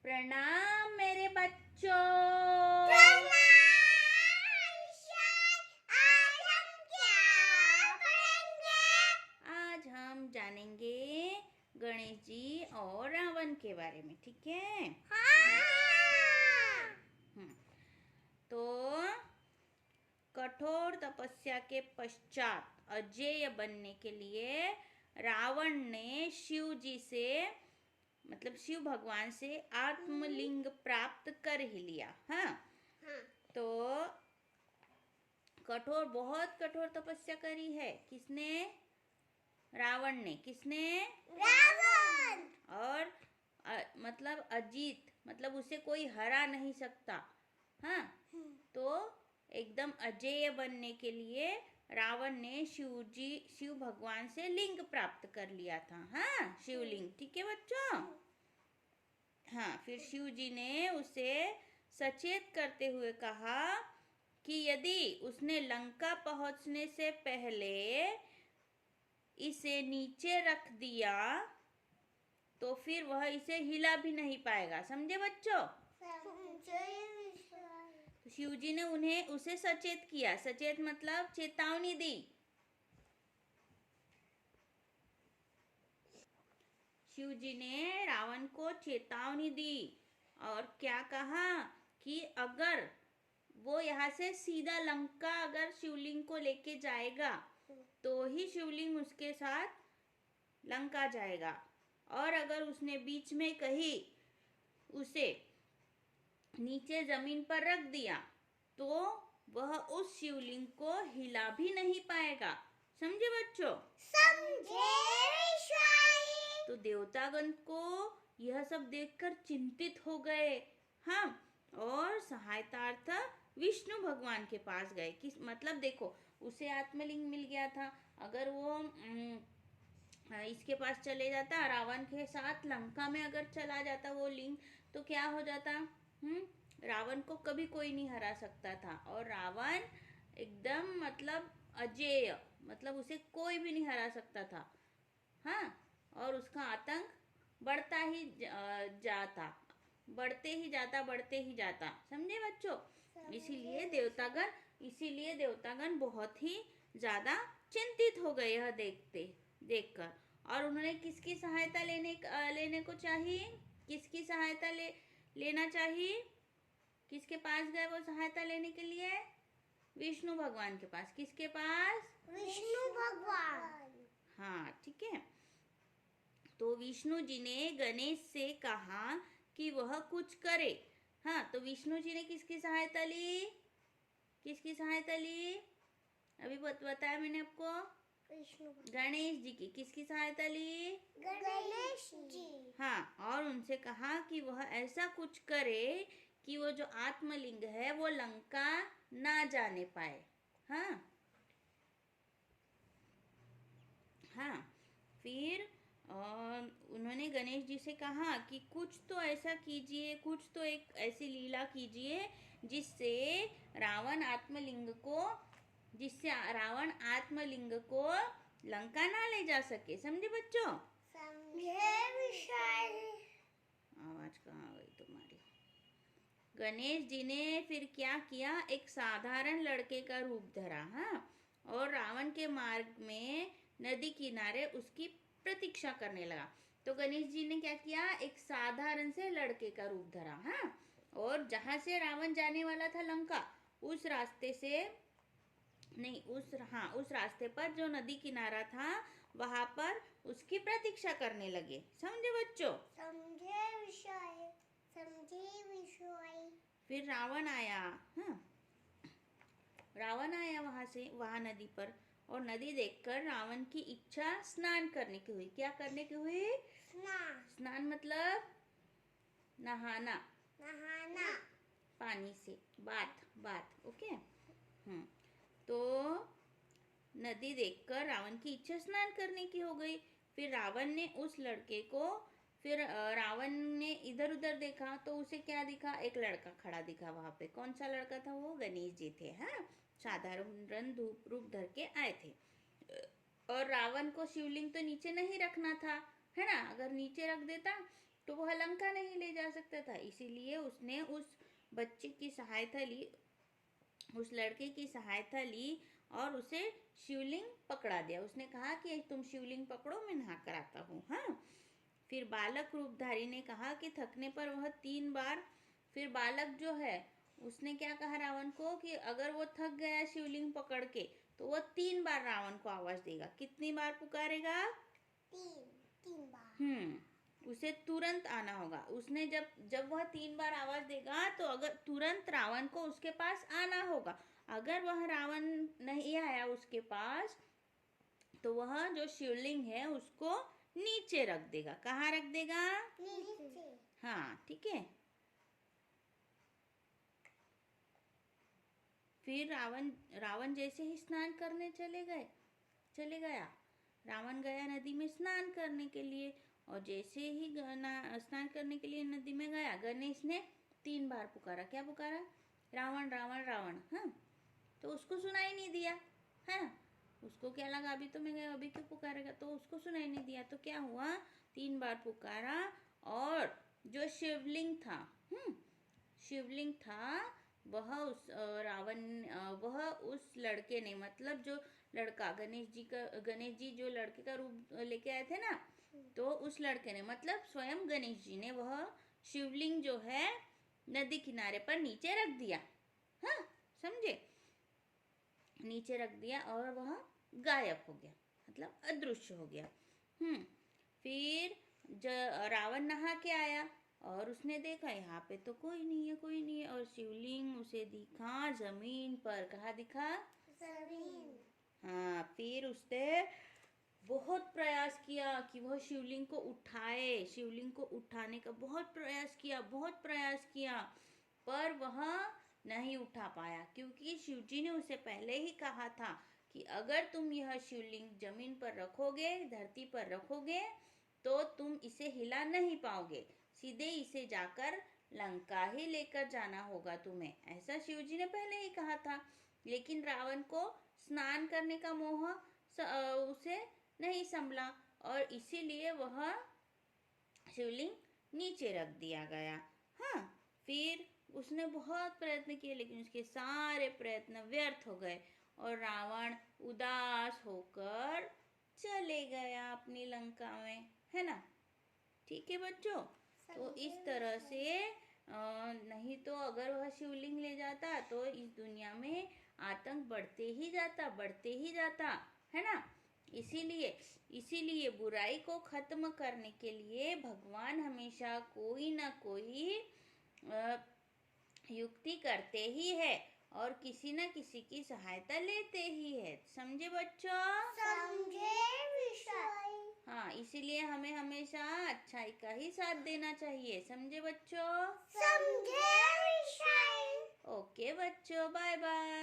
प्रणाम मेरे बच्चों। प्रणाम ईशान। आज हम क्या पढ़ेंगे? आज हम जानेंगे गणेश जी और रावण के बारे में, ठीक है? हाँ। तो कठोर तपस्या के पश्चात अजेय बनने के लिए रावण ने शिव जी से मतलब शिव भगवान से आत्मलिंग प्राप्त कर ही लिया। हाँ, तो बहुत कठोर तपस्या करी है। किसने? रावण ने। किसने? रावण। और मतलब अजीत, मतलब उसे कोई हरा नहीं सकता। हाँ, तो एकदम अजेय बनने के लिए रावण ने शिव भगवान से लिंग प्राप्त कर लिया था। हाँ, शिवलिंग, ठीक है बच्चों? हाँ, फिर शिव जी ने उसे सचेत करते हुए कहा कि यदि उसने लंका पहुंचने से पहले इसे नीचे रख दिया तो फिर वह इसे हिला भी नहीं पाएगा। समझे बच्चों? तो शिव जी ने उसे सचेत किया। सचेत मतलब चेतावनी दी। शिव जी ने रावण को चेतावनी दी और क्या कहा कि अगर वो यहाँ से सीधा लंका अगर शिवलिंग को लेके जाएगा तो ही शिवलिंग उसके साथ लंका जाएगा, और अगर उसने बीच में कहीं उसे नीचे जमीन पर रख दिया तो वह उस शिवलिंग को हिला भी नहीं पाएगा। समझे बच्चों? समझे। तो देवतागण को यह सब देखकर चिंतित हो गए। हाँ, और सहायतार्थ विष्णु भगवान के पास गए। किस मतलब देखो, उसे आत्मलिंग मिल गया था। अगर वो इसके पास चले जाता, रावण के साथ लंका में अगर चला जाता वो लिंग, तो क्या हो जाता? रावण को कभी कोई नहीं हरा सकता था, और रावण एकदम मतलब अजेय, मतलब उसे कोई भी नहीं हरा सकता था। हाँ, और उसका आतंक बढ़ता ही जाता, बढ़ते ही जाता। समझे बच्चों? इसीलिए देवतागण बहुत ही ज्यादा चिंतित हो गए यह देखकर। और उन्होंने किसकी सहायता लेने को चाहिए? किसकी सहायता लेना चाहिए? किसके पास गए वो सहायता लेने के लिए? विष्णु भगवान के पास। किसके पास? विष्णु भगवान। हाँ, ठीक है। तो विष्णु जी ने गणेश से कहा कि वह कुछ करे। हाँ, तो विष्णु जी ने किसकी सहायता ली? किसकी सहायता ली? अभी बताया मैंने आपको। गणेश जी की। किसकी सहायता ली? गणेश जी। हाँ, और उनसे कहा कि वह ऐसा कुछ करे कि वो जो आत्मलिंग है वो लंका ना जाने पाए। हाँ, हाँ, फिर उन्होंने गणेश जी से कहा कि कुछ तो ऐसा कीजिए, कुछ तो एक ऐसी लीला कीजिए जिससे रावण आत्मलिंग को लंका ना ले जा सके। समझे बच्चों? समझे विशाल। आवाज कहाँ गई तुम्हारी? गणेश जी ने फिर क्या किया? एक साधारण लड़के का रूप धरा। हाँ, और रावण के मार्ग में नदी किनारे उसकी प्रतीक्षा करने लगा। तो गणेश जी ने क्या किया? एक साधारण से लड़के का रूप धरा। हाँ, और जहां से रावण जाने वाला था लंका, उस रास्ते से नहीं, उस रास्ते पर जो नदी किनारा था वहां पर उसकी प्रतीक्षा करने लगे। समझे बच्चों? समझे विषय। फिर रावण आया। हाँ, रावण आया वहां नदी पर, और नदी देखकर रावण की इच्छा स्नान करने की हुई। क्या करने की हुई? स्नान मतलब नहाना। पानी से बात। ओके। तो नदी देखकर रावण की इच्छा स्नान करने की हो गई। फिर रावण ने इधर उधर देखा तो उसे क्या दिखा? एक लड़का खड़ा दिखा वहां पे। कौन सा लड़का था वो? गणेश जी थे। हाँ, साधारण रूप धर के आए थे। और रावण को शिवलिंग तो नीचे नहीं रखना था, है ना? अगर नीचे रख देता तो वह लंका नहीं ले जा सकता था, इसीलिए उसने उस बच्चे की सहायता ली, उस लड़के की सहायता ली और उसे शिवलिंग पकड़ा दिया। उसने कहा कि तुम शिवलिंग पकड़ो, मैं नहा कर आता हूँ। हाँ, फिर बालक रूपधारी ने कहा कि थकने पर वह 3 बार, फिर बालक जो है उसने क्या कहा रावण को कि अगर वो थक गया शिवलिंग पकड़ के तो वह 3 बार रावण को आवाज देगा। कितनी बार पुकारेगा? 3 बार। उसे तुरंत आना होगा। उसने जब जब वह 3 बार आवाज देगा तो अगर तुरंत रावण को उसके पास आना होगा। अगर वह रावण नहीं आया उसके पास तो वह जो शिवलिंग है उसको नीचे रख देगा। कहाँ रख देगा? नीचे। हाँ, ठीक है। फिर रावण रावण जैसे ही स्नान करने चले गया। रावण गया नदी में स्नान करने के लिए, और जैसे ही स्नान करने के लिए नदी में गया, गणेश ने 3 बार पुकारा। क्या पुकारा? रावण रावण रावण। हाँ, तो उसको सुनाई नहीं दिया। हाँ, उसको क्या लगा अभी तो मैं गया, अभी क्यों पुकारेगा, तो उसको सुनाई नहीं दिया। तो क्या हुआ? 3 बार पुकारा और जो शिवलिंग था वह उस वह उस लड़के ने, मतलब जो लड़का गणेश जी जो लड़के का रूप लेके आए थे ना, तो उस लड़के ने मतलब स्वयं गणेश जी ने वह शिवलिंग जो है नदी किनारे पर नीचे रख दिया। हाँ, समझे? नीचे रख दिया और वह गायब हो गया, मतलब अदृश्य हो गया। फिर रावण नहा के आया और उसने देखा यहाँ पे तो कोई नहीं है, और शिवलिंग उसे दिखा जमीन पर। कहाँ दिखा? जमीन। हाँ, फिर उसने बहुत प्रयास किया कि वह शिवलिंग को उठाए। शिवलिंग को उठाने का बहुत प्रयास किया, पर वह नहीं उठा पाया, क्योंकि शिवजी ने उसे पहले ही कहा था कि अगर तुम यह शिवलिंग जमीन पर रखोगे, धरती पर रखोगे, तो तुम इसे हिला नहीं पाओगे, सीधे इसे जाकर लंका ही लेकर जाना होगा तुम्हें, ऐसा शिवजी ने पहले ही कहा था। लेकिन रावण को स्नान करने का मोह उसे नहीं संभला, और इसीलिए वह शिवलिंग नीचे रख दिया गया। हाँ, फिर उसने बहुत प्रयत्न किए, लेकिन उसके सारे प्रयत्न व्यर्थ हो गए और रावण उदास होकर चले गया अपनी लंका में, है ना? ठीक है बच्चों, तो इस तरह से नहीं तो अगर वह शिवलिंग ले जाता तो इस दुनिया में आतंक बढ़ते ही जाता, है ना? इसीलिए बुराई को खत्म करने के लिए भगवान हमेशा कोई ना कोई युक्ति करते ही है और किसी न किसी की सहायता लेते ही है। समझे बच्चों? समझे विषय। हाँ, इसीलिए हमें हमेशा अच्छाई का ही साथ देना चाहिए। समझे बच्चों? समझे विषय। ओके बच्चों, बाय बाय।